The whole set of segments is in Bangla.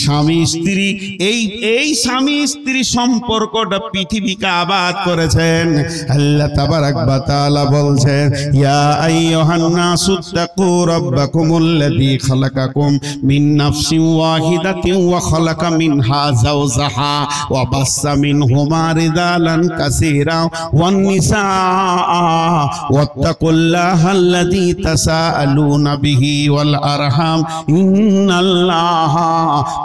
স্বামী স্ত্রী এই স্বামী স্ত্রী সম্পর্কটা পৃথিবীকে আবাদ করেছেন। আল্লাহ তাবারাক ওয়া তাআলা বলছেন, ইয়া আইয়ুহান নাসুত্তাকু রাব্বাকুমুল্লাযী খালাকাকুম মিন নাফসিন ওয়াহিদাতিন ওয়া খালাকা মিনহা যাওজাহা ওয়া বাসসা মিনহুমা রিজালান কাসীরা ওয়ান নিসা ওয়াত্তাকুল্লাহাল্লাযী তাসাআলুনা বিহি ওয়াল আরহাম ইন্নাল্লাহা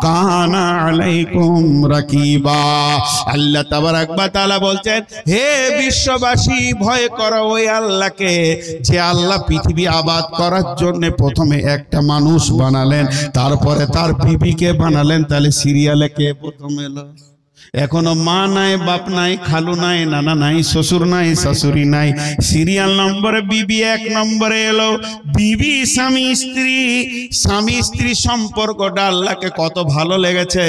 কানা আলাইকুম রাকিবা। আল্লাহ তাবারাক ওয়া তাআলা বলছেন, হে বিশ্ববাসী, ভয় করো ওই আল্লাহকে যে আল্লাহ পৃথিবী আবাদ করার জন্য প্রথমে একটা মানুষ বানালেন, তারপরে তার বিবিকে বানালেন। তাহলে সিরিয়ালে কে প্রথম এলো? এখনো মা নাই, বাপ নাই, খালু নাই, নানা নাই, শ্বশুর নাই, শাশুড়ি নাই। সিরিয়াল নম্বরে বিবি এক নম্বরে এলো। বিবি স্বামী স্ত্রী, স্বামী স্ত্রী সম্পর্কটা আল্লাহকে কত ভালো লেগেছে,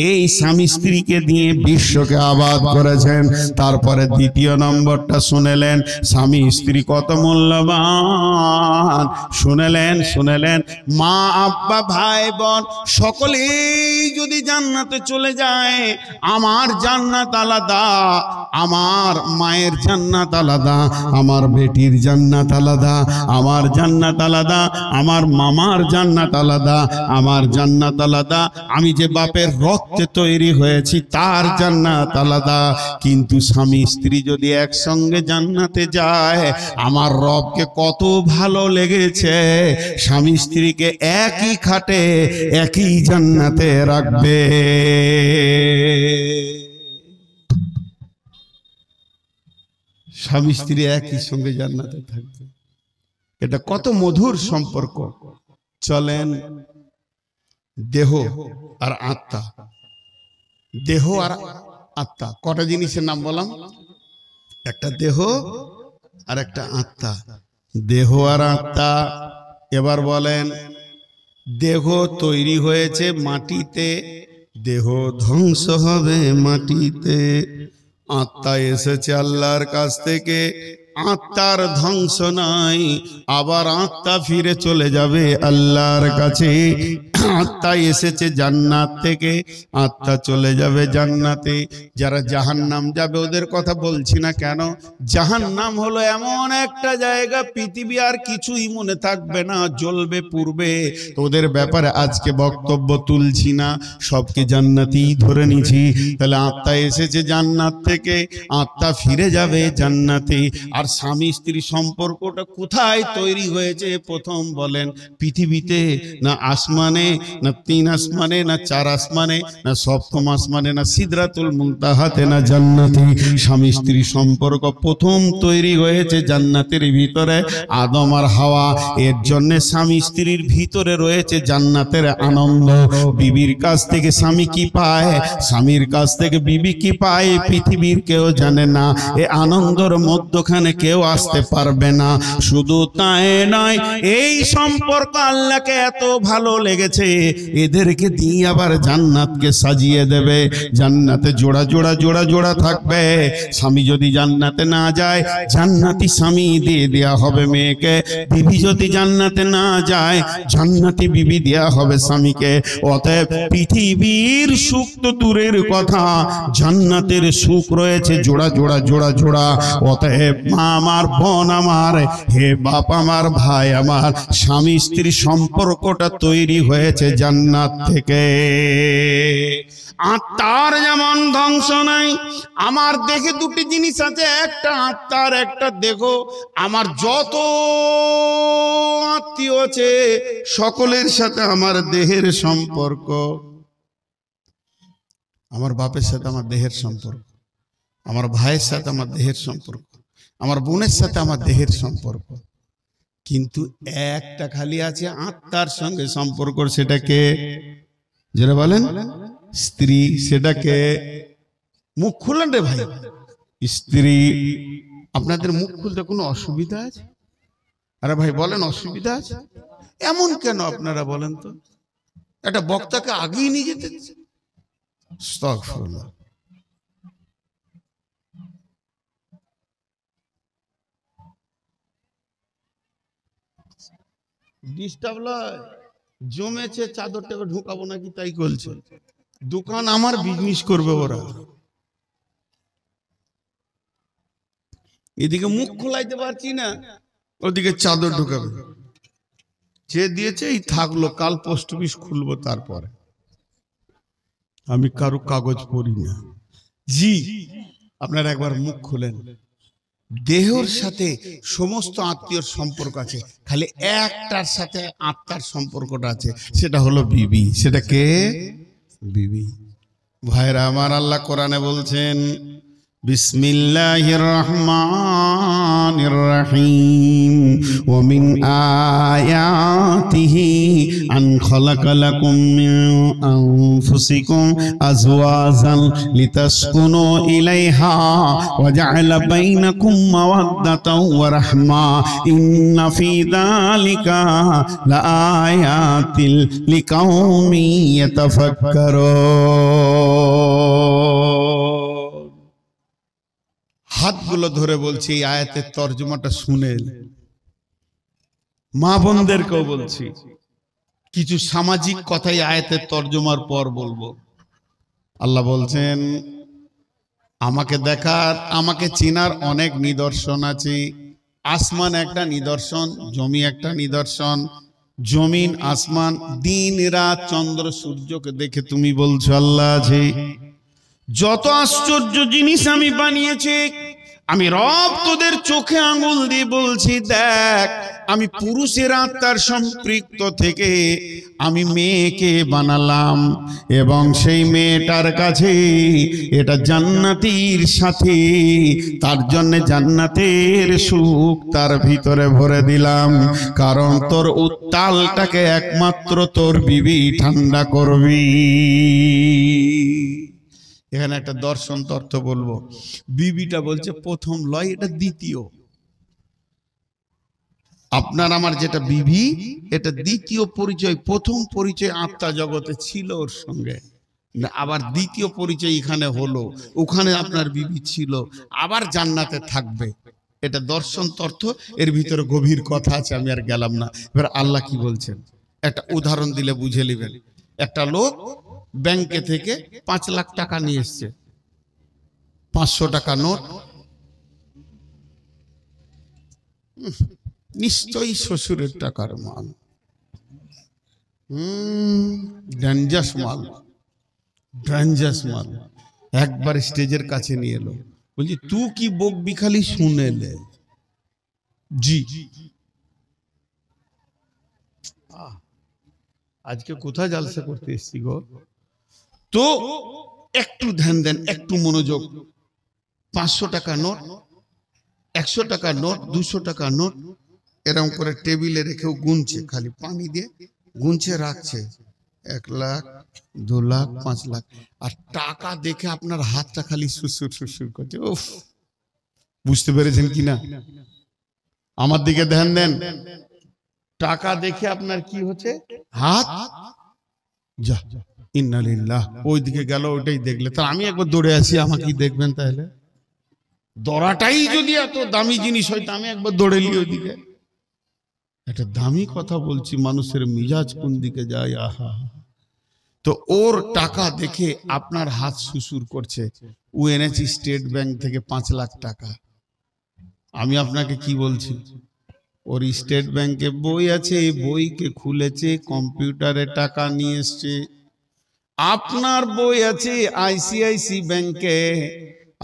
এই স্বামী স্ত্রীকে দিয়ে বিশ্বকে আবাদ করেছেন। তারপরে দ্বিতীয় নম্বরটা শুনেলেন, স্বামী স্ত্রী কত মূল্যবান। শুনেলেন মা আব্বা ভাই বোন সকলেই যদি জান্নাতে চলে যায়, আমার জান্নাত আলাদা, আমার মায়ের জান্নাত আলাদা, আমার বেটির জান্নাত আলাদা, আমার জান্নাত আলাদা, আমার মামার জান্নাত আলাদা, আমার জান্নাত আলাদা, আমি যে বাপের রক্তে তৈরি হয়েছি তার জান্নাত আলাদা। কিন্তু স্বামী স্ত্রী যদি একসঙ্গে জান্নাতে যায়, আমার রবকে কত ভালো লেগেছে, স্বামী স্ত্রীকে একই খাটে একই জান্নাতে রাখবে। স্বামী স্ত্রী একই সঙ্গে জান্নাতে থাকবে, এটা কত মধুর সম্পর্ক। চলেন, দেহ আর আত্মা, দেহ আর আত্মা কটা জিনিসের নাম বললাম? একটা দেহ আর একটা আত্মা। দেহ আর আত্মা। এবার বলেন, দেহ তৈরি হয়েছে মাটিতে, দেহ ধ্বংস হবে মাটিতে। আত্মা এসেছে আল্লাহর কাছ থেকে, আত্মার ধ্বংস নাই, আবার আত্মা ফিরে চলে যাবে আল্লাহর কাছে। আত্মা এসেছে জান্নাত থেকে, আত্মা চলে যাবে জান্নাতে। যারা জাহান্নাম যাবে ওদের কথা বলছি না, কেন? জাহান্নাম হলো এমন একটা জায়গা, পৃথিবী আর কিছুই মনে থাকবে না, জ্বলবে পুড়বে। ওদের ব্যাপারে আজকে বক্তব্য তুলছি না, সবকে জান্নাতি ধরে নিছি। তাহলে আত্মা এসেছে জান্নাত থেকে, আত্মা ফিরে যাবে জান্নাতে। আর স্বামী স্ত্রী সম্পর্কটা কোথায় তৈরি হয়েছে প্রথম বলেন? পৃথিবীতে না আসমানে, না তিন আসমানে, না চার আসমানে, না সপ্তম আসমানে, না সিদরাতুল মুনতাহাতে, না জান্নাতে। স্বামী স্ত্রী সম্পর্ক প্রথম তৈরি হয়েছে জান্নাতের ভিতরে, আদম আর হাওয়া। এর জন্য স্বামী স্ত্রীর ভিতরে রয়েছে জান্নাতের আনন্দ। বিবির কাছ থেকে স্বামী কি পায়, স্বামীর কাছ থেকে বিবি কি পায়, পৃথিবীর কেউ জানে না। এ আনন্দর মধ্যখানে কেউ আসতে পারবে না। শুধু তাই নয়, এই সম্পর্ক আল্লাহকে এত ভালো লেগেছে, এদেরকে দিয়ে আবার জান্নাতকে সাজিয়ে দেবে। জান্নাতে জোড়া জোড়া জোড়া জোড়া থাকবে। স্বামী যদি জান্নাতে না যায়, জান্নাতি স্বামী দিয়ে দেয়া হবে মেয়েকে। বিবি যদি জান্নাতে না যায়, জান্নাতি বিবি দেয়া হবে স্বামীকে। অতএব পৃথিবীর সুখ তো দূরের কথা, জান্নাতের সুখ রয়েছে জোড়া জোড়া জোড়া জোড়া। অতএব মা আমার, বোন আমার, হে বাপ আমার, ভাই আমার, স্বামী স্ত্রী সম্পর্কটা তৈরি হয়েছে জান্নাত থেকে। আত্মার যেমন ধ্বংস নাই। আমার দেহে দুটি জিনিস আছে, একটা আত্মার একটা দেহ। আমার যত আত্মীয় আছে সকলের সাথে আমার দেহের সম্পর্ক। আমার বাপের সাথে আমার দেহের সম্পর্ক, আমার ভাইয়ের সাথে আমার দেহের সম্পর্ক, আমার বোনের সাথে আমার দেহের সম্পর্ক। কিন্তু একটা খালি আছে আত্মার সঙ্গে সম্পর্ক, সেটাকে যারা বলেন স্ত্রী। সেটাকে মুখ খুললেন রে ভাই, স্ত্রী। আপনাদের মুখ খুলতে কোনো অসুবিধা আছে? আরে ভাই বলেন, অসুবিধা আছে? এমন কেন আপনারা বলেন তো? একটা বক্তাকে আগেই নিয়ে যেতে। আস্তাগফিরুল্লাহ। ডিস্টার্ব লয়, জমেছে, চাদরটাকে ঢুকাবো নাকি তাই বলছে। দোকান আমার, বিজনেস করবে ওরা। এদিকে মুখ খোলাইতে পারছি না, ওদিকে চাদর ঢুকাবে। যে দিয়েছে এই থাকলো, কাল পোস্ট অফিস খুলবো তারপরে। আমি কারো কাগজ পড়ি না। জি, আপনারা একবার মুখ খুলেন। দেহের সাথে সমস্ত আত্মীয়র সম্পর্ক আছে, খালি একটার সাথে আত্মার সম্পর্কটা আছে, সেটা হলো বিবি। সেটা কে? বিবি। ভাইরা আমার, আল্লাহ কোরআনে বলছেন বিসমিল্লাহির রহমানির রহিম ওয়া মিন আয়াতিহি আন খালাকা লাকুম মিন আনফুসিকুম আজওয়াজান লিতাসকুনু ইলাইহা ওয়া জাআলা বাইনাকুম মাওয়াদ্দাতাও ওয়া রাহমা ইন্না ফি যালিকা লাআয়াতিল লিকাউমিন ইয়াতাফাক্কারুন। হাতগুলো ধরে বলছি, এই আয়াতের তর্জমাটা শুনে মা বোনদেরকেও বলছি, কিছু সামাজিক কথাই আয়াতের তর্জমার পর বলবো। আল্লাহ বলছেন, আমাকে দেখার, আমাকে চেনার অনেক নিদর্শন আছে। আসমান একটা নিদর্শন, জমি একটা নিদর্শন। জমিন, আসমান, দিন রাত, চন্দ্র সূর্যকে দেখে তুমি বলছো আল্লাহ আছে। যত আশ্চর্য জিনিস আমি বানিয়েছি, আমি রব তোদের চোখে আঙুল দিয়ে বলছি, দেখ আমি পুরুষের আত্মার সম্পৃক্ত থেকে আমি মেয়েকে বানালাম, এবং সেই মেয়েটার কাছে এটা জান্নাতীর সাথে, তার জন্য জান্নাতের সুখ তার ভিতরে ভরে দিলাম, কারণ তোর উত্তালটাকে একমাত্র তোর বিবি ঠান্ডা করবি। এখানে একটা দর্শন তথ্য বলবো। বিবিটা বলছে প্রথম লয়, এটা দ্বিতীয়। আপনার আমার যেটা বিবি, এটা দ্বিতীয় পরিচয়। প্রথম পরিচয় আত্মা জগতে ছিল ওর সঙ্গে, আবার দ্বিতীয় পরিচয় এখানে হলো। ওখানে আপনার বিবি ছিল, আবার জান্নাতে থাকবে। এটা দর্শন তথ্য, এর ভিতরে গভীর কথা আছে, আমি আর গেলাম না। এবার আল্লাহ কি বলছেন একটা উদাহরণ দিলে বুঝে নেবেন। একটা লোক ব্যাংকে থেকে 5 লাখ টাকা নিয়ে এসছে, 500 টাকা নোট। নিশ্চয়ই শ্বশুরের টাকার মাল, ডেঞ্জাস মাল, ডেঞ্জাস মাল। একবার স্টেজের কাছে নিয়ে এলো, বলছি তুই কি বকবি খালি শুনে লে। জি, আজকে কোথায় জালসা করতে এসছি গো? তো একটু ধ্যান দেন, একটু মনোযোগ। 500 টাকা নোট, 100 টাকা নোট, 200 টাকা নোট এরকম করে টেবিলে রেখেও গুনছে, খালি পানি দিয়ে গুনছে রাখছে। 1 লাখ, 2 লাখ, 5 লাখ। আর টাকা দেখে আপনার হাতটা খালি সুসুর সুসুর করছে। উফ, বুঝতে পেরেছেন কিনা? আমার দিকে ধ্যান দেন। টাকা দেখে আপনার কি হচ্ছে? হাত যা, ইন্নালিল্লাহ। ওই দিকে গেল, ওইটাই দেখলে। তা আমি একবার দৌড়ে আসি, আমাকে কি দেখবেন? তাহলে দৌড়াটাই যদি এত দামি জিনিস হয়, তা আমি একবার দৌড়ে নি ওইদিকে। একটা দামি কথা বলছি, মানুষের মিজাজ কোন দিকে যায়। আহা, তো ওর টাকা দেখে আপনার হাত সুসুর করছে। ও এনেছি স্টেট ব্যাংক থেকে 5 লাখ টাকা। আমি আপনাকে কি বলছি, ওর স্টেট ব্যাংকে বই আছে, এই বইকে খুলেছে, কম্পিউটারে টাকা নিয়ে এসছে। আপনার বই আছে আইসিআইসি ব্যাংকে,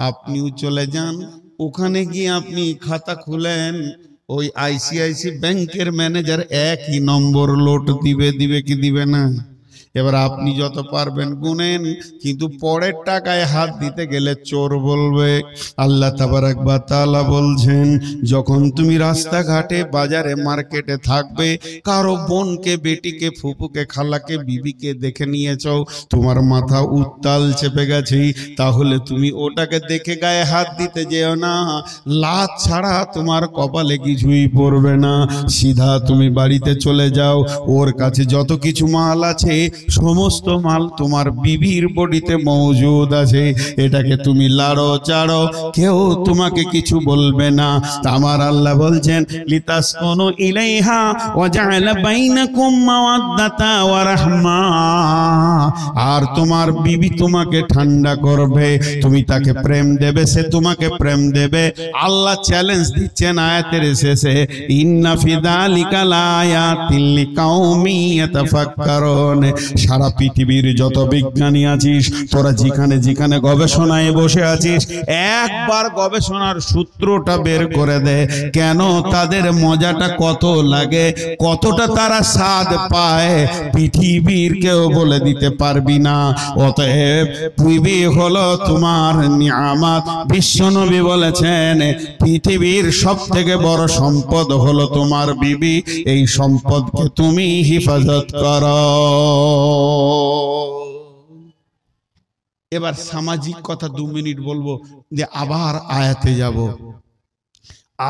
আপনিও চলে যান, ওখানে গিয়ে আপনি খাতা খুলেন। ওই আইসিআইসি ব্যাংকের ম্যানেজার একই নম্বর লোট দিবে কি দিবে না? এবার আপনি যত পারবেন গুনেন, কিন্তু পরের টাকায় হাত দিতে গেলে চোর বলবে। আল্লাহ তাবারাক ওয়া তাআলা বলছেন, যখন তুমি রাস্তাঘাটে, বাজারে, মার্কেটে থাকবে, কারো বোনকে, বেটিকে, ফুপুকে, খালাকে, বিবিকে দেখে নিয়েছো, তোমার মাথা উত্তাল চেপে গেছে, তাহলে তুমি ওটাকে দেখে গায়ে হাত দিতে যেও না। লাত ছাড়া তোমার কপালে কিছুই পড়বে না। সিধা তুমি বাড়িতে চলে যাও, ওর কাছে যত কিছু মাল আছে সমস্ত মাল তোমার বিবির বডিতে মজুদ আছে, এটাকে তুমি লাড়ো চাড়ো, কেউ তোমাকে কিছু বলবে না। আমার আল্লাহ বলছেন লিতাসকুনু ইলাইহা ওয়া জাআলা বাইনাকুম মাওয়াদ্দাতা ওয়া রাহমা। আর তোমার বিবি তোমাকে ঠান্ডা করবে, তুমি তাকে প্রেম দেবে, সে তোমাকে প্রেম দেবে। আল্লাহ চ্যালেঞ্জ দিচ্ছেন আয়াতের শেষে, ইন্না ফি যালিকা লায়াতিন লিকাউমি ইয়াতাফাক্কারুন। সারা পৃথিবীর যত বিজ্ঞানী আছিস, তোরা যেখানে যেখানে গবেষণায় বসে আছিস, একবার গবেষণার সূত্রটা বের করে দে, কেন তাদের মজাটা কত লাগে, কতটা তারা স্বাদ পায়, পৃথিবীর কেউ বলে দিতে পারবি না। অতএব বিবি হলো তোমার নিয়ামত। বিশ্বনবী বলেছেন পৃথিবীর সব থেকে বড় সম্পদ হলো তোমার বিবি, এই সম্পদকে তুমি হিফাজত করো। এবার সামাজিক কথা 2 মিনিট বলবো, যে আবার আয়াতে যাব।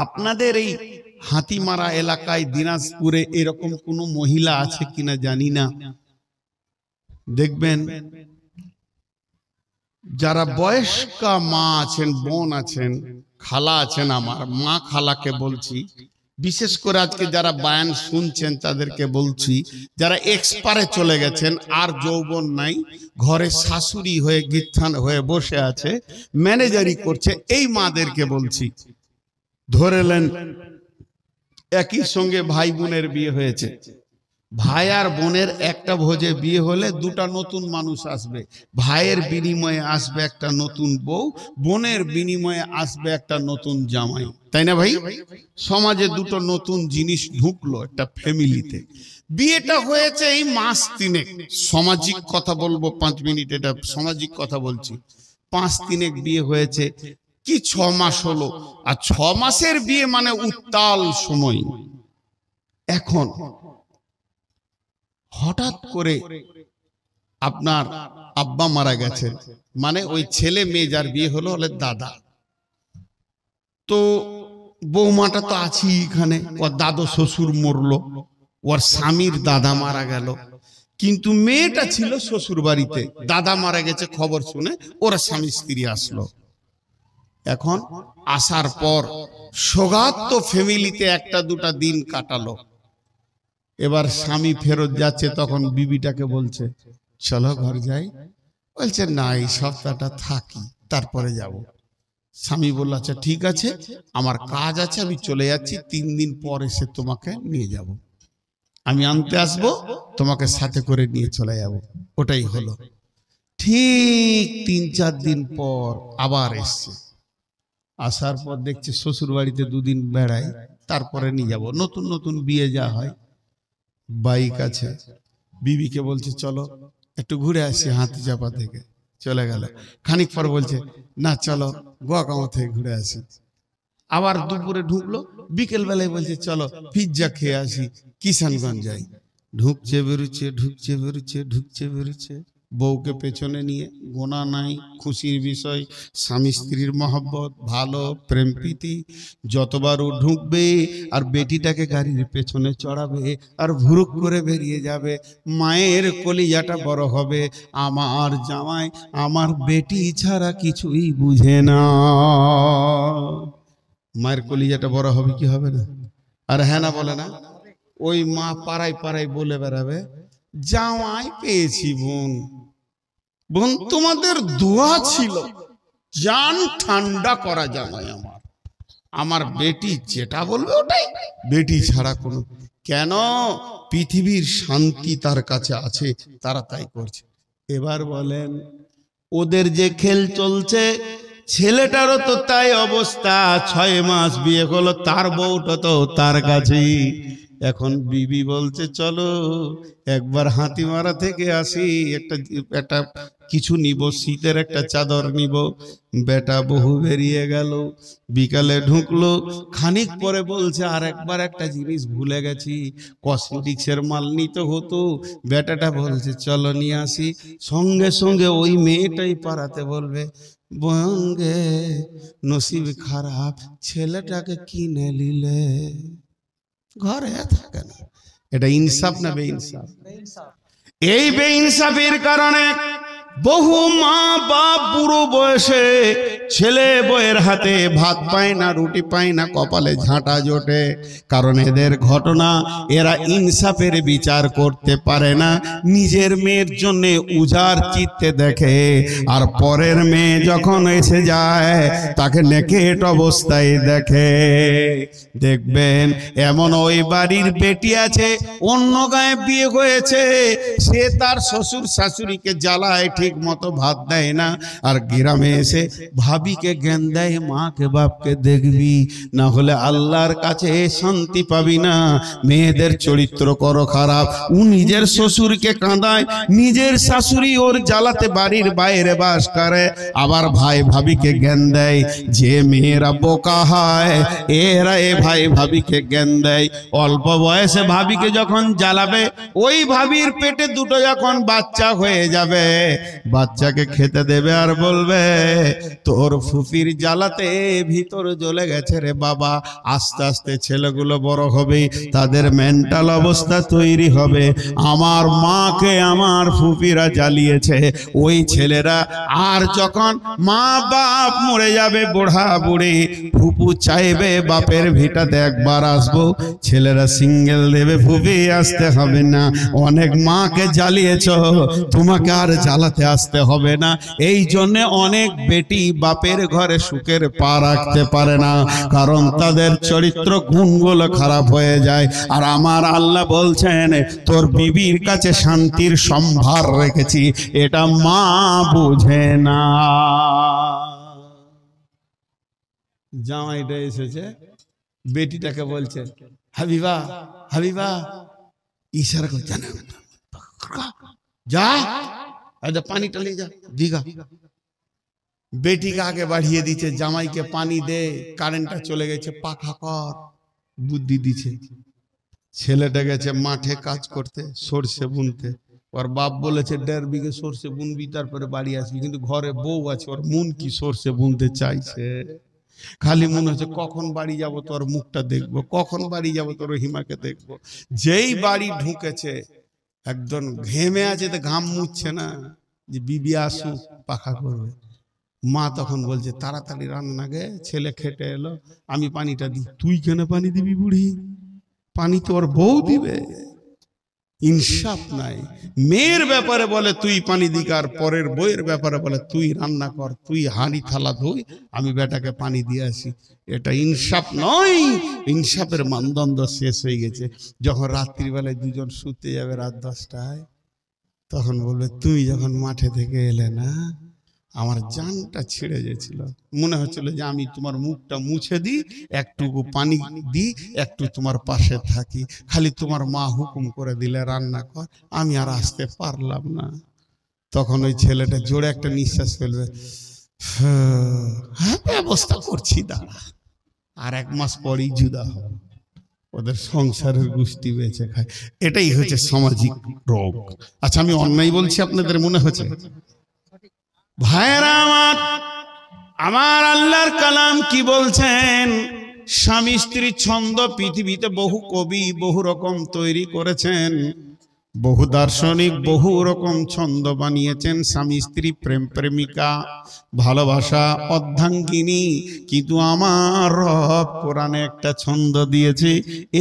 আপনাদের এই হাতিমারা এলাকায় দিনাজপুরে এরকম কোনো মহিলা আছে কিনা জানি না, দেখবেন যারা বয়স্কা মা আছেন, বোন আছেন, খালা আছেন, আমার মা খালাকে বলছি, বিশেষ করে আজকে যারা বায়ান শুনছেন তাদেরকে বলছি, যারা এক্সপারে চলে গেছেন আর যৌবন নাই, ঘরে শাশুড়ি হয়ে গিত্থান হয়ে বসে আছে, ম্যানেজারি করছে, এই মাদেরকে বলছি, ধরেলেন একই সঙ্গে ভাই বোনের বিয়ে হয়েছে, ভাই আর বোনের একটা ভোজে বিয়ে হলে 2টা নতুন মানুষ আসবে, ভাইয়ের বিনিময়ে আসবে একটা নতুন বউ, বোনের বিনিময়ে আসবে একটা নতুন জামাই, তাই না ভাই? সমাজে 2টো নতুন জিনিস ঢুকলো একটা ফ্যামিলিতে। বিয়েটা হয়েছে এই মাস 3 সামাজিক কথা বলবো 5 মিনিট, এটা সামাজিক কথা বলছি। 5 3 বিয়ে হয়েছে কি 6 মাস হলো, আর 6 মাসের বিয়ে মানে উত্তাল সময়। এখন হঠাৎ করে আপনার আব্বা মারা গেছেন, মানে ওই ছেলে মেয়ে যার বিয়ে হলো হলে দাদা, তো বৌমাটা তো আছি এখানে, ওর দাদু শ্বশুর মরলো, ওর স্বামীর দাদা মারা গেল, কিন্তু মেয়েটা ছিল শ্বশুর বাড়িতে, দাদা মারা গেছে খবর শুনে ওরা স্বামী স্ত্রী আসলো। এখন আসার পর সোগাত তো ফ্যামিলিতে 1-2টা দিন কাটালো। এবার স্বামী ফেরত যাচ্ছে, তখন বিবিটাকে বলছে চলো ঘর যাই, বলছে না এই সপ্তাহটা থাকি তারপরে যাব। স্বামী বলল আচ্ছা ঠিক আছে, আমার কাজ আছে, আমি চলে যাচ্ছি, 3 দিন পর এসে তোমাকে নিয়ে যাব, আমি আনতে আসবো, তোমাকে সাথে করে নিয়ে চলে যাব। ওটাই হলো। ঠিক 3-4 দিন পর আবার এসছে, আসার পর দেখছে শ্বশুর বাড়িতে 2 দিন বেড়াই, তারপরে নিয়ে যাব। নতুন নতুন বিয়ে যা হয়, বাইক আছে, বিবিকে বলছে চলো একটু ঘুরে আসি হাতি চাপা থেকে, চলে গেল। খানিক পর বলছে না চলো গোয়াকামা থেকে ঘুরে আসি, আবার দুপুরে ঢুকলো, বিকেল বেলায় বলছে চলো পিৎজা খেয়ে আসি, কিষানগঞ্জ যাই। ঢুকছে বেরুচ্ছে, ঢুকছে বেরুচ্ছে, ঢুকছে বেরুচ্ছে, বউকে পেছনে নিয়ে, গোনা নাই, খুশির বিষয়, স্বামী স্ত্রীর মহব্বত, ভালো প্রেম প্রীতি, যতবার ও ঢুকবে আর বেটিটাকে গাড়ির পেছনে চড়াবে আর ভুরুক করে বেরিয়ে যাবে, মায়ের কলিজাটা বড় হবে, আমার জামাই আমার বেটি ছাড়া কিছুই বুঝে না। মায়ের কলিজাটা বড় হবে কি হবে না? আর হ্যাঁ না বলে না? ওই মা পাড়ায় পাড়ায় বলে বেড়াবে জামাই পেয়েছি বোন, বোন তোমাদের দোয়া ছিল, জান ঠান্ডা করা জামাই আমার, আমার বেটি যেটা বলবে ওটাই, বেটি ছাড়া কোনো, কেন? পৃথিবীর শান্তি তার কাছে আছে, তারা তাই করছে। এবার বলেন ওদের যে খেল চলছে, ছেলেটারও তো তাই অবস্থা, 6 মাস বিয়ে হলো, তার বউটা তো তার কাছেই। এখন বিবি বলছে চলো একবার হাতিমারা থেকে আসি, একটা কিছু নিব, শীতের একটা চাদর নিব। বেটা বহু বেরিয়ে গেল, বিকালে ঢুকলো, খানিক পরে বলছে আর একবার একটা জিনিস ভুলে গেছি, কসমেটিক্সের মাল নিতে হতো। বেটাটা বলছে চলো নিয়ে আসি, সঙ্গে সঙ্গে ওই মেয়েটাই পারাতে বলবে বঙ্গে নসিব খারাপ, ছেলেটাকে কিনে নিলে, ঘরে থাকে না। এটা ইনসাফ না বেইনসাফ? এই বেইনসাফির কারণে বহু মা বাপ বুড়ো বয়সে ছেলে বউয়ের হাতে ভাত পায় না, রুটি পায় না, কপালে ঝাঁটা জোটে। কারণ এদের ঘটনা, এরা ইনসাফের বিচার করতে পারে না। নিজের মেয়ের জন্য উজাড় চিত্তে দেখে, আর পরের মেয়ে যখন এসে যায় তাকে নেকেট অবস্থায় দেখে। দেখবেন এমন ওই বাড়ির বেটি আছে, অন্য গায়ে বিয়ে হয়েছে, সে তার শ্বশুর শাশুড়িকে জ্বালায়, ঠিক মতো ভাত দেয় না, আর গ্রামে এসে ভাবিকে জ্ঞান দেয়, মাকে বাপকে দেখবি, না হলে আল্লাহর কাছে শান্তি পাবি না। মেয়েদের চরিত্র করো খারাপ। ও নিজের শ্বশুরকে কাঁদায়, নিজের শাশুড়ি ওর জ্বালাতে বাড়ির বাইরে বাস করে, আবার ভাই ভাবিকে জ্ঞান দেয়। যে মেয়েরা বোকা হয় এরা এ ভাই ভাবিকে জ্ঞান দেয়। অল্প বয়সে ভাবিকে যখন জ্বালাবে, ওই ভাবির পেটে দুটো যখন বাচ্চা হয়ে যাবে, বাচ্চাকে খেতে দেবে আর বলবে তোর ফুফির জ্বালাতে ভিতর জ্বলে গেছে রে বাবা। আস্তে আস্তে ছেলেগুলো বড় হবে, তাদের মেন্টাল অবস্থা তৈরি হবে, আমার মাকে আমার ফুফিরা জ্বালিয়েছে। ওই ছেলেরা আর যখন মা বাপ মরে যাবে, বুড়া বুড়ি, ফুপু চাইবে বাপের ভিটাতে একবার আসবো, ছেলেরা সিঙ্গেল দেবে, ফুফি আসতে হবে না, অনেক মাকে জ্বালিয়েছ, তোমাকে আর জ্বালাতে আসতে হবে না। এই জন্য অনেক বেটি বাপের ঘরে সুখের পা রাখতে পারে না, কারণ তাদের চরিত্র গুণগুলো খারাপ হয়ে যায়। আর আমার আল্লাহ বলছেন তোর বিবির কাছে শান্তির সম্ভার রেখেছি, এটা মা বুঝে না। জামাইটা এসেছে, বেটিটাকে বলছে হাবিবা হাবিবা, ইশারা করে জানা যা পানিটা নিয়ে যা দিঘা। বেটিকে আগে বাড়িয়ে দিচ্ছে, জামাইকে পানি দে, কারেন্টটা চলে গেছে, পাখা কর, বুদ্ধি দিচ্ছে। ছেলেটা গেছে মাঠে কাজ করতে, সর্ষে বুনতে। ওর বাপ বলেছে 1.5 বিঘে সর্ষে বুনবি, তারপরে বাড়ি আসবি। কিন্তু ঘরে বউ আছে, ওর মন কি সর্ষে বুনতে চাইছে, খালি মনে হচ্ছে কখন বাড়ি যাব তোর মুখটা দেখবো, কখন বাড়ি যাব তোর হিমাকে দেখবো। যেই বাড়ি ঢুকেছে একজন ঘেমে আছে, তো ঘাম মুছছে না, যে বিবি আসুক পাখা করবে। মা তখন বলছে তাড়াতাড়ি রান্না গে, ছেলে খেটে এলো, আমি পানিটা দিই। তুই কেন পানি দিবি বুড়ি, পানি তোর বউ দিবে। ইনসাফ নাই। মেয়ের ব্যাপারে বলে তুই পানি দিক, আর পরের বইয়ের ব্যাপারে বলে তুই রান্না কর, তুই হাঁড়ি থালা ধুই, আমি বেটাকে পানি দিয়ে আসি। এটা ইনসাফ নয়। ইনসাফের মানদণ্ড শেষ হয়ে গেছে। যখন রাত্রিবেলায় দুজন শুতে যাবে রাত 10টায়, তখন বলবে তুই যখন মাঠে থেকে এলে না, আমার জানটা ছিঁড়ে গেছিল, মনে হচ্ছিল যে আমি তোমার মুখটা মুছে দিই, একটুকু পানি দিই, একটু তোমার পাশে থাকি, খালি তোমার মা হুকুম করে দিলে রান্না কর, আমি আর আসতে পারলাম না। তখন ওই ছেলেটা জোরে একটা নিঃশ্বাস ফেলবে, হ্যাঁ ব্যবস্থা করছি দাঁড়া, আর 1 মাস পরেই জুদা হবে, ওদের সংসারের গোষ্ঠী বেঁচে খায়। এটাই হচ্ছে সামাজিক রোগ। আচ্ছা আমি অন্যায় বলছি আপনাদের মনে হচ্ছে? ভাইরা আমার আল্লাহর কালাম কি বলছেন? স্বামী স্ত্রী ছন্দ পৃথিবীতে বহু কবি বহু রকম তৈরি করেছেন, বহু দার্শনিক বহু রকম ছন্দ বানিয়েছেন। স্বামী স্ত্রী, প্রেম প্রেমিকা, ভালোবাসা, অর্ধাঙ্গিনী। কিন্তু আমার রব কোরআনে একটা ছন্দ দিয়েছে,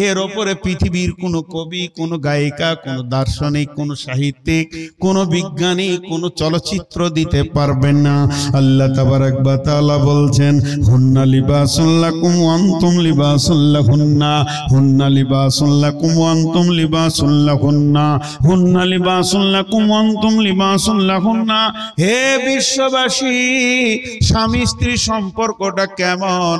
এর ওপরে পৃথিবীর কোনো কবি, কোনো গায়িকা, কোনো দার্শনিক, কোনো সাহিত্যিক, কোনো বিজ্ঞানী, কোনো চলচ্চিত্র দিতে পারবেন না। আল্লাহ তাবারাক ওয়া তাআলা বলছেন হুন্না লিবাসুল লাকুম ওয়া আনতুম লিবাসুল লাহুন্না, হুন্না লিবাসুল লাকুম ওয়া আনতুম লিবাসুল লাহুন্না, হুন্না লিবাসুল লাকুম ওয়া আনতুম লিবাসুল লাহুন্না। হে বিশ্ববাসী, স্বামী স্ত্রী সম্পর্কটা কেমন?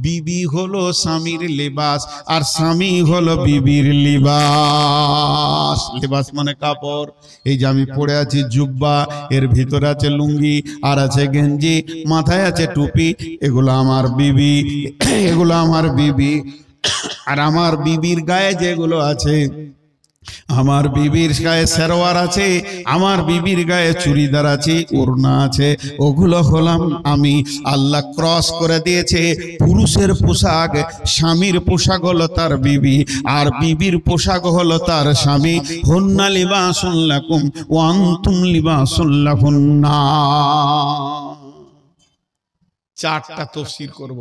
বিবি হলো স্বামীর লিবাস, আর স্বামী হলো বিবির লিবাস। লিবাস মানে কাপড়। এই যে আমি পরে আছি জুব্বা, এর ভিতরে আছে লুঙ্গি, আর আছে গেঞ্জি, মাথায় আছে টুপি, এগুলো আমার বিবি, এগুলো আমার বিবি। আর আমার বিবির গায়ে যেগুলো আছে আমার বিবির গায়ে সেরওয়ার আছে, আমার বিবির গায়ে চুড়িদার আছে, ওড়না আছে, ওগুলো হলাম আমি। আল্লাহ ক্রস করে দিয়েছে। পুরুষের পোশাক, স্বামীর পোশাক হলো তার বিবি, আর বিবির পোশাক হলো তার স্বামী। হুন্না লিবাসুন লাকুম ওয়া আনতুম লিবাসুন লাহুন্না। চারটা তাফসীর করব,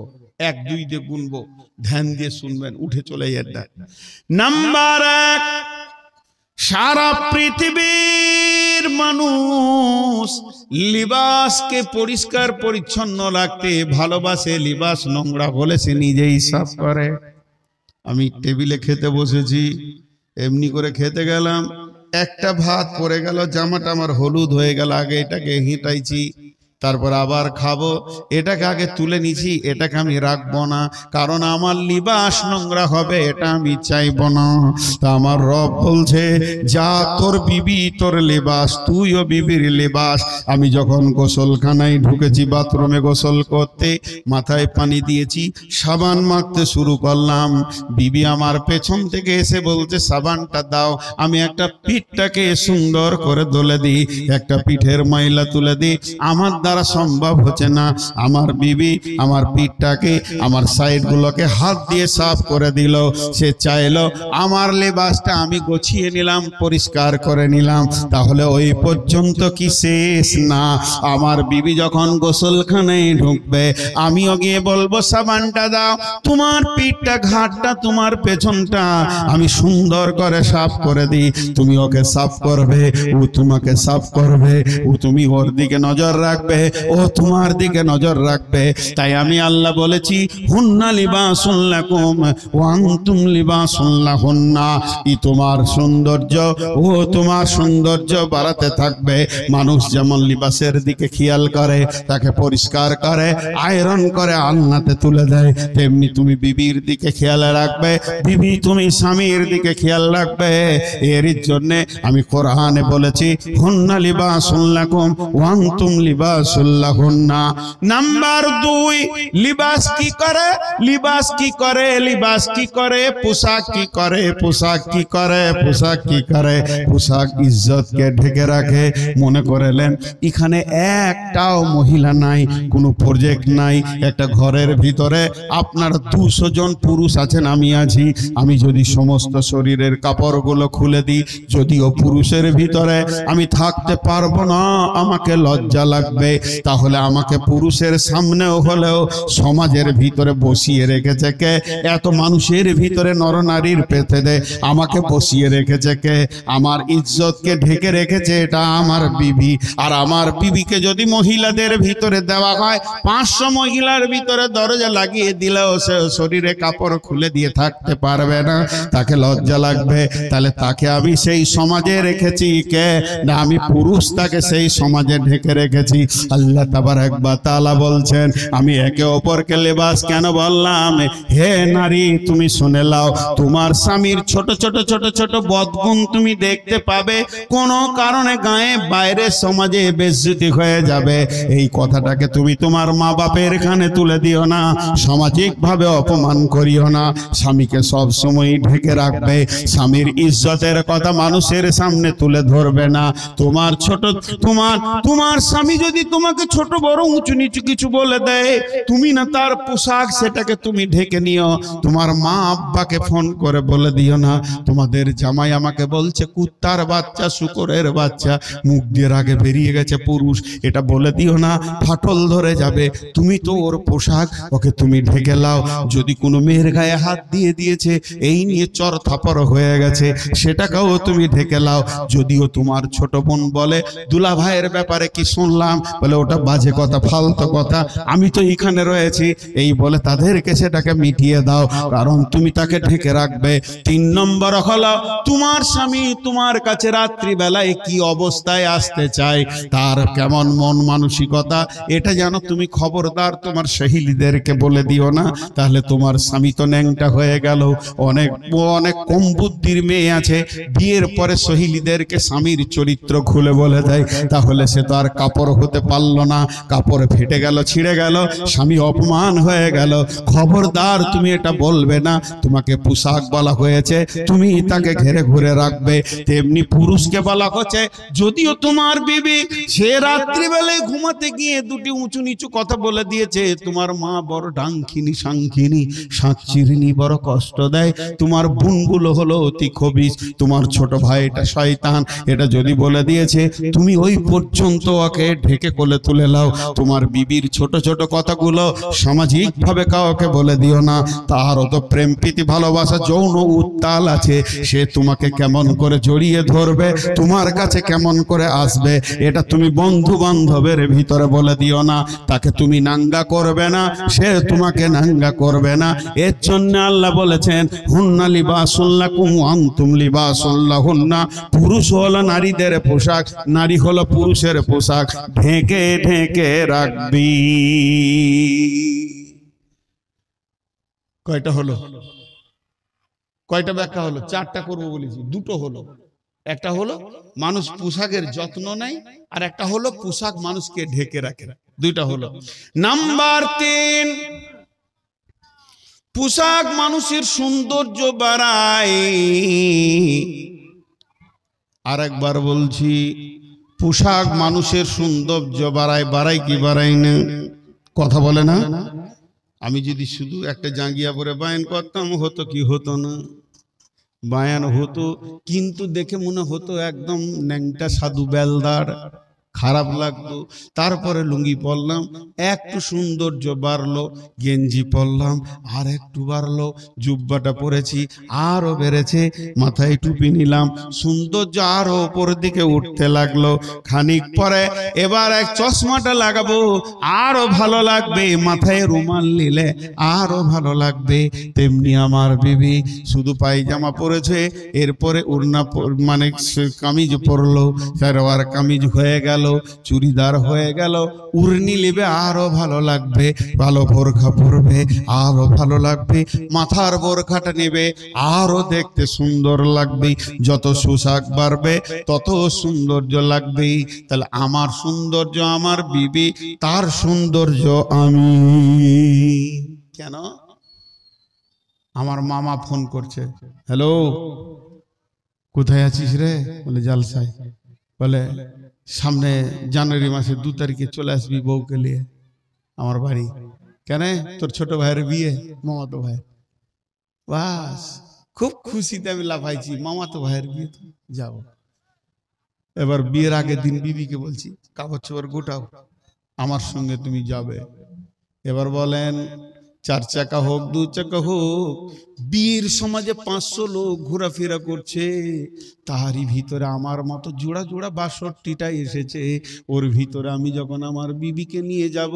1 2 দিয়ে গুনবো, ধ্যান দিয়ে শুনবেন, উঠে চলে যাবেন। নাম্বার 1, সারা পৃথিবীর মানুষ লিবাসকে পরিষ্কার পরিচ্ছন্ন রাখতে ভালোবাসে। লিবাস নোংরা বলে সে নিজেই সাফ করে। আমি টেবিলে খেতে বসেছি, এমনি করে খেতে গেলাম, একটা ভাত পড়ে গেল, জামাটা আমার হলুদ হয়ে গেল, আগে এটাকে হেঁটাইছি, তারপর আবার খাবো, এটাকে আগে তুলে নিছি, এটাকে আমি রাখবো না, কারণ আমার লিবাস নোংরা হবে, এটা আমি চাইবো না। তা আমার রব বলছে, যা তোর বিবি তোর লিবাস, তুইও বিবির লিবাস। আমি যখন গোসলখানায় ঢুকেছি, বাথরুমে গোসল করতে, মাথায় পানি দিয়েছি, সাবান মাখতে শুরু করলাম, বিবি আমার পেছন থেকে এসে বলছে সাবানটা দাও। আমি একটা পিঠটাকে সুন্দর করে দলে দিই, একটা পিঠের ময়লা তুলে দিই, আমার দ্বারা সম্ভব হচ্ছে না। আমার বিবি আমার পিঠটাকে, আমার সাইডগুলোকে হাত দিয়ে সাফ করে দিল। সে চাইলো আমার লেবাসটা আমি গুছিয়ে নিলাম, পরিষ্কার করে নিলাম, তাহলে ওই পর্যন্ত কি শেষ না? আমার বিবি যখন গোসলখানায় ঢুকবে, আমিও গিয়ে বলবো সাবানটা দাও, তোমার পিঠটা, ঘাটটা, তোমার পেছনটা আমি সুন্দর করে সাফ করে দিই। তুমি ওকে সাফ করবে, ও তোমাকে সাফ করবে, ও তুমি ওর দিকে নজর রাখবে, ও তোমার দিকে নজর রাখবে। তাই আমি আল্লাহ বলেছি, হুন্না লিবাসুন লাকুম ওয়া আনতুম লিবাসুন লাহুন্না। ই তোমার সৌন্দর্য, ও তোমার সৌন্দর্য বাড়াতে থাকবে। মানুষ যেমন লিবাসের দিকে খেয়াল করে, তাকে পরিষ্কার করে, আয়রন করে আলনাতে তুলে দেয়, তেমনি তুমি বিবির দিকে খেয়াল রাখবে, বিবি তুমি স্বামীর দিকে খেয়াল রাখবে। এর জন্য আমি কোরআনে বলেছি, হুন্না লিবাসুন লাকুম ওয়া আনতুম লিবাসুন লাহুন্না। নাম্বার 2, লিবাস কি করে? লিবাস কি করে? লিবাস কি করে? পোশাক কি করে? পোশাক কি করে? পোশাক কি করে? পোশাক ইজ্জতকে ঢেকে রাখে। মনে করেলেন এখানে একটাও মহিলা নাই, কোনো প্রজেক্ট নাই, একটা ঘরের ভিতরে আপনার 200 জন পুরুষ আছেন, আমি আছি। আমি যদি সমস্ত শরীরের কাপড়গুলো খুলে দিই, যদিও পুরুষের ভিতরে আমি থাকতে পারবো না, আমাকে লজ্জা লাগবে, তাহলে আমাকে পুরুষের সামনেও হলেও সমাজের ভিতরে বসিয়ে রেখেছে কে? এত মানুষের ভিতরে নরনারীর পেতে দে আমাকে বসিয়ে রেখেছে কে? আমার ইজ্জতকে ঢেকে রেখেছে এটা আমার বিবি। আর আমার বিবিকে যদি মহিলাদের ভিতরে দেওয়া হয়, 500 মহিলার ভিতরে দরজা লাগিয়ে দিলেও সে শরীরে কাপড় খুলে দিয়ে থাকতে পারবে না, তাকে লজ্জা লাগবে। তাহলে তাকে আমি সেই সমাজে রেখেছি কে? না, আমি পুরুষ তাকে সেই সমাজে ঢেকে রেখেছি। আল্লাহ তাবারক ওয়া তাআলা বলছেন, আমি একে অপরকে লেবাস কেন বললাম? হে নারী, তুমি শুনে নাও, তোমার স্বামীর ছোট ছোট ছোট ছোট বদগুণ তুমি দেখতে পাবে, কোন কারণে গায়ে বাইরে সমাজে বেইজ্জতি হয়ে যাবে। এই কথাটাকে তুমি তোমার মা বাপের কানে তুলে দিও না, সামাজিক ভাবে অপমান করিও না। স্বামীকে সব সময় ঢেকে রাখবে, স্বামীর ইজ্জতের কথা মানুষের সামনে তুলে ধরবে না। তোমার ছোট তোমার স্বামী যদি তোমাকে ছোট বড় উঁচু নিচু কিছু বলে দেয়, তুমি না তার পোশাক সেটাকে তুমি ঢেকে নিও। তোমার মা আব্বাকে ফোন করে বলে দিও না, তোমাদের জামাই আমাকে বলছে কুত্তার বাচ্চা, শুকরের বাচ্চা, মুখ দিয়ে আগে বেরিয়ে গেছে পুরুষ, এটা বলে দিও না, ফাটল ধরে যাবে। তুমি তো ওর পোশাক, ওকে তুমি ঢেকে লাও। যদি কোনো মেয়ের গায়ে হাত দিয়ে দিয়েছে, এই নিয়ে চর থাপড় হয়ে গেছে, সেটাকেও তুমি ঢেকে লাও। যদিও তোমার ছোট বোন বলে, দুলা ভাইয়ের ব্যাপারে কি শুনলাম, বলে ওটা বাজে কথা, ফালতু কথা, আমি তো এখানে রয়েছি, এই বলে তাদেরকে সেটাকে মিটিয়ে দাও, কারণ তুমি তাকে ঢেকে রাখবে। 3 নম্বর হলো, তোমার স্বামী তোমার কাছে রাত্রি বেলায় কি অবস্থায় আসতে চায়, তার কেমন মন মানসিকতা, এটা যেন তুমি খবরদার তোমার সহেলীদেরকে বলে দিও না, তাহলে তোমার স্বামী তো ন্যাংটা হয়ে গেল। অনেক কম বুদ্ধির মেয়ে আছে, বিয়ের পরে সহেলীদেরকে স্বামীর চরিত্র খুলে বলে দেয়, তাহলে সে তো আর কাপড় হতে পারে পারল না, কাপড় ফেটে গেল, ছিঁড়ে গেল, স্বামী অপমান হয়ে গেল, খবরদার তুমি এটা বলবে না, তোমাকে পোশাক বলা হয়েছে, তুমি তাকে ঘেরে ঘুরে রাখবে। তেমনি পুরুষকে বলা হচ্ছে, যদিও তোমার বিবি সে রাত্রিবেলায় ঘুমাতে গিয়ে দুটি উঁচু নিচু কথা বলে দিয়েছে, তোমার মা বড় ডাংখিনী সাংখিনী সাঁচিরিনী বড় কষ্ট দেয়, তোমার বোনগুলো হলো অতি খবিশ, তোমার ছোট ভাই এটা শয়তান, এটা যদি বলে দিয়েছে, তুমি ওই পর্যন্ত ওকে ঢেকে কোলে তুলে নাও। তোমার বিবির ছোট ছোট কথাগুলো সামাজিক ভাবে কাউকে বলে দিও না, তারও তো প্রেম প্রীতি ভালোবাসা যৌন উত্তাল আছে, সে তোমাকে কেমন করে জড়িয়ে ধরবে, তোমার কাছে কেমন করে আসবে, এটা তুমি বন্ধু বান্ধবের ভিতরে বলে দিও না। তাকে তুমি নাঙ্গা করবে না, সে তোমাকে নাঙ্গা করবে না। এর জন্য আল্লাহ বলেছেন, হুন্না লিবাসুল লাকুম ওয়া আনতুম লিবাসুল লাহুন্না। পুরুষ হলো নারীদের পোশাক, নারী হলো পুরুষের পোশাক, ঢেকে ঢেকে রাখবি। কয়টা হলো? কয়টা ব্যাখ্যা হলো? চারটা করবো বলেছি, দুটো হলো। একটা হলো মানুষ পোশাকের যত্ন নেয়, আর একটা হলো পোশাক মানুষকে ঢেকে রাখে। দুইটা হলো। নাম্বার 3, পোশাক মানুষের সৌন্দর্য বাড়ায়। আর একবার বলছি, পোশাক মানুষের সৌন্দর্য বাড়ায়। বাড়ায় কি বাড়ায় না? কথা বলে না? আমি যদি শুধু একটা জাঙ্গিয়া পরে বায়ান করতাম, হতো কি হতো না? বায়ান হতো, কিন্তু দেখে মনে হতো একদম ন্যাংটা সাধু বেলদার, খারাপ লাগতো। তারপরে লুঙ্গি পরলাম, একটু সৌন্দর্য বাড়লো, গেঞ্জি পরলাম আর একটু বাড়লো, জুব্বাটা পরেছি আরো বেড়েছে, মাথায় টুপি নিলাম, সৌন্দর্য আরো উপর দিকে উঠতে লাগলো। খানিক পরে এবার এক চশমাটা লাগাবো, আরো ভালো লাগবে, মাথায় রুমাল নিলে আরো ভালো লাগবে। তেমনি আমার বিবি শুধু পায়জামা পরেছে, এরপরে উড়না মানে কামিজ পরলো, সালোয়ার কামিজ হয়ে গেল, চুড়িদার হয়ে গেল, উড়নি নেবে আরো ভালো লাগবে, ভালো বোরখা পরবে আরো ভালো লাগবে, মাথার বোরখাটা নেবে আরো দেখতে সুন্দর লাগবে। যত পোশাক বাড়বে তত সৌন্দর্য লাগবে। তাহলে আমার সৌন্দর্য আমার বিবি, তার সৌন্দর্য আমি। কেন? আমার মামা ফোন করছে, হ্যালো কোথায় আছিস রে? বলে জালসায়। বলে সামনে জানুয়ারি মাসের 2 তারিখে চলে আসবি বউকে নিয়ে আমার বাড়ি। কেন? তোর ছোট ভাইয়ের বিয়ে, মামাতো ভাই। বাস, খুব খুশিতে আমি লাফাইছি, মামাতো ভাইয়ের বিয়ে, যাব। এবার বিয়ের আগের দিন বিবিকে বলছি, কাপড় চোপড় গোটাও, আমার সঙ্গে তুমি যাবে। এবার বলেন, 4 চাকা হোক 2 চাকা হোক, বিয়ের সমাজে 500 লোক ঘোরাফেরা করছে, তারই ভিতরে আমার মতো জোড়া জোড়া 62টা এসেছে। ওর ভিতরে আমি যখন আমার বিবিকে নিয়ে যাব,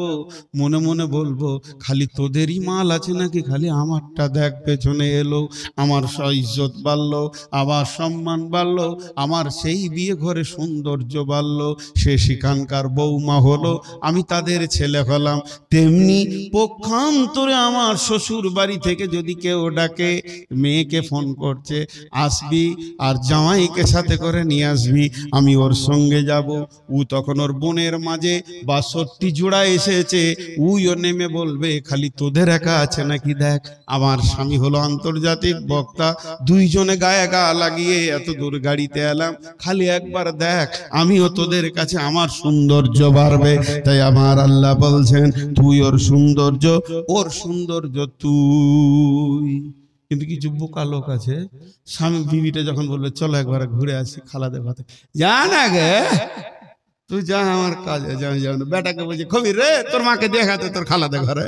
মনে মনে বলবো, খালি তোদেরই মাল আছে নাকি খালি আমারটা দেখ। পেছনে এলো, আমার ইজ্জত বাড়লো, আমার সম্মান বাড়লো, আমার সেই বিয়ে ঘরে সৌন্দর্য বাড়লো, সে সেখানকার বৌমা হলো, আমি তাদের ছেলে হলাম। তেমনি পক্ষান্তরে আমার শ্বশুর বাড়ি থেকে যদি কেউ ডাকে, মেয়েকে ফোন করছে আসবি আর জামাইকে সাথে করে নিয়ে আসবি, আমি ওর সঙ্গে যাব। ও তখন ওর বোনের মাঝে 62 জোড়া এসেছে, উইও নেমে বলবে, খালি তোদের একা আছে নাকি দেখ, আমার স্বামী হলো আন্তর্জাতিক বক্তা, 2 জনে গায়ে গা লাগিয়ে এত দূর গাড়িতে এলাম, খালি একবার দেখ, আমিও তোদের কাছে আমার সৌন্দর্য বাড়বে। তাই আমার আল্লাহ বলছেন, তুই ওর সৌন্দর্য, ওর সৌন্দর্য তুই। কিন্তু কিছু বোকা লোক আছে, স্বামী বিবিটা যখন বলবে চলো একবার ঘুরে আসি খালাদের ভাতে, যা না গে, তুই যা, আমার কাজে যাও না। বেটাকে বলছে, খবির রে তোর মাকে দেখাতে তোর খালাদের ঘরে।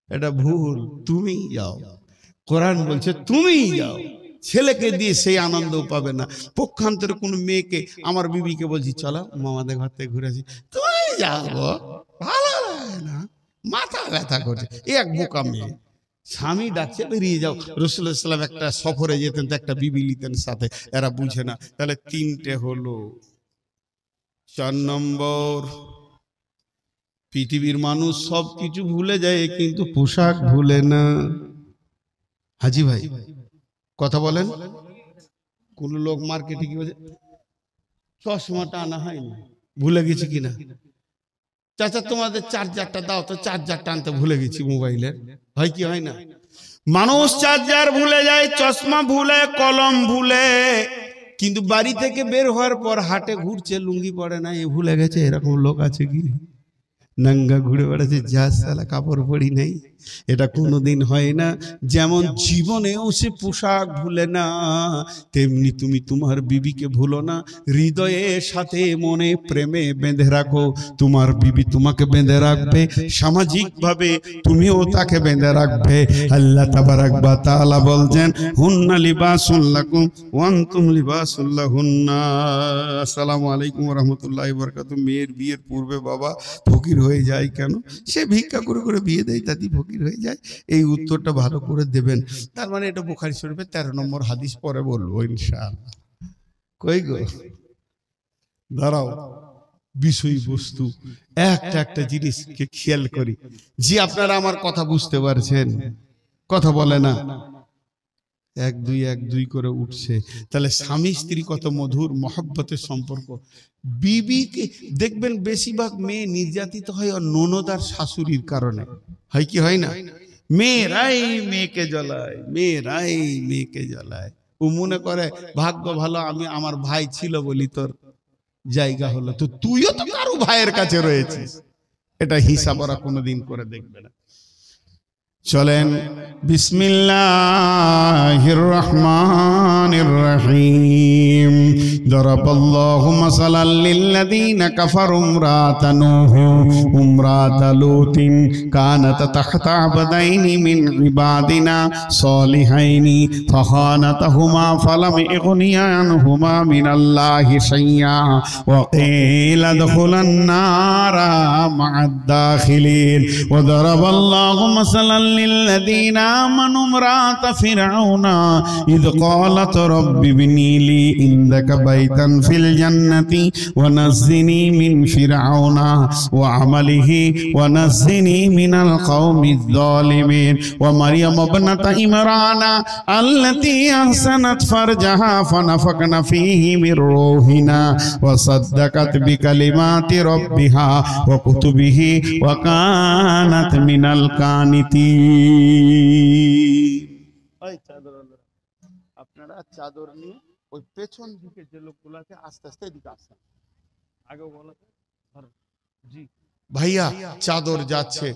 এটা ভুল, তুমি যাও। কোরআন বলছে তুমি যাও, ছেলেকে দিয়ে সেই আনন্দ পাবে না। পক্ষান্তরে কোন মেয়েকে, আমার বিবিকে বলছি চলো মামাদের ঘর থেকে ঘুরে আসি, তুমি যাবো, ভালো লাগে না, মাথা ব্যথা করছে। এক বোকা মেয়ে, স্বামী ডাকছে বেরিয়ে যাও। রাসূলুল্লাহ সাল্লাল্লাহু আলাইহি ওয়াসাল্লাম একটা সফরে যেতেন, তো একটা বিবি নিতেন সাথে, এরা বুঝে না। তাহলে 3টে হলো। 4 নম্বর, পৃথিবীর মানুষ সব কিছু ভুলে যায় কিন্তু পোশাক ভুলে না। হাজি ভাই কথা বলেন। কোন লোক মার্কেটে কি বলছে, চশমাটা আনা হয়নি, ভুলে গেছি কিনা। চাচা তোমাদের চার্জারটা দাও তো, চার্জারটা আনতে ভুলে গেছি মোবাইলের। হয় কি হয় না? মানুষ চার্জার ভুলে যায়, চশমা ভুলে, কলম ভুলে, কিন্তু বাড়ি থেকে বের হওয়ার পর হাটে ঘুরছে, লুঙ্গি পরে না, এ ভুলে গেছে। এরকম লোক আছে কি? নাঙ্গা ঘুরে বেড়াচ্ছে, যা সালা কাপড় পরি নেই। এটা কোনোদিন হয় না। যেমন জীবনেও সে পোশাক ভুলে না, তেমনি তুমি তোমার বিবিকে ভুলো না। হৃদয়ের সাথে মনে প্রেমে বেঁধে রাখো, তোমার বিবি তোমাকে বেঁধে রাখবে, সামাজিক ভাবে তুমিও তাকে বেঁধে রাখবে। আল্লাহ তাবারাক ওয়া তাআলা বলছেন, হুন্না লিবাসুল লাকুম ওয়া আনতুম লিবাসুল লাহুন্না। আসসালামু আলাইকুম ওয়া রাহমাতুল্লাহি ওয়া বারাকাতুহু। মেয়ের বিয়ের পূর্বে বাবা ফকির হয়ে যায় কেন? সে ভিক্ষা করে করে বিয়ে দেয়, তাতেই ফকির হয়ে যায়। এই উত্তরটা ভালো করে দেবেন। তার মানে এটা বুখারী শরীফের 13 নম্বর হাদিস, পরে বলবো ইনশাআল্লাহ। কই গো, দাঁড়াও, বিষয়বস্তু একটা একটা জিনিসকে খেয়াল করি। জি, আপনারা আমার কথা বুঝতে পারছেন? কথা বলে না, এক দুই করে উঠছে। তাহলে স্বামী স্ত্রী কত মধুর মহব্বতের সম্পর্ক। বিবিকে দেখবেন বেশিরভাগ মেয়ে নির্যাতিত হয় ওর ননদ আর শাশুড়ির কারণে। হয় কি হয় না? মেয়েরাই মেয়েকে জ্বলায়, মেয়েরাই মেয়েকে জ্বলায়। ও মনে করে ভাগ্য ভালো, আমি আমার ভাই ছিল বলি তোর জায়গা হলো, তো তুইও তো কারো ভাইয়ের কাছে রয়েছিস। এটা হিসাব ওরা কোনোদিন করে দেখবে না। চলেন, বিসমিল্লাহির রহমানির রহিম। দরাবাল্লাহু মাসালাল লিল্লাযীনা কাফারু ইমরাতা নূহ ইমরাতা লূতিন কানাত তাহতা আবদাইনি মিন ইবাদিনা সালিহাইনি ফাখানাতাহুমা ফালাম ইগনিয়া আনহুমা মিনাল্লাহি শাইয়্যা ওয়া কিলা দুখুলান নারা মা'আদ দাখিলিন। ওয়া দরাবাল্লাহু মাসালাল للذين آمنوا امرأة فرعون إذ قالت رب ابن لي عندك بيتا في الجنة ونجني من فرعون وعمله ونجني من القوم الظالمين ومريم ابنة عمران التي أحسنت فرجها فنفخنا فيه من روحنا وصدقت بكلمات ربها وكتبه وكانت من القانتين। আপনারা চাদর নিয়ে ওই পেছন দিকে যে লোকগুলো আছে আস্তে আস্তে এদিকে আসেন। আগে বলো জি ভাইয়া, চাদর যাচ্ছে।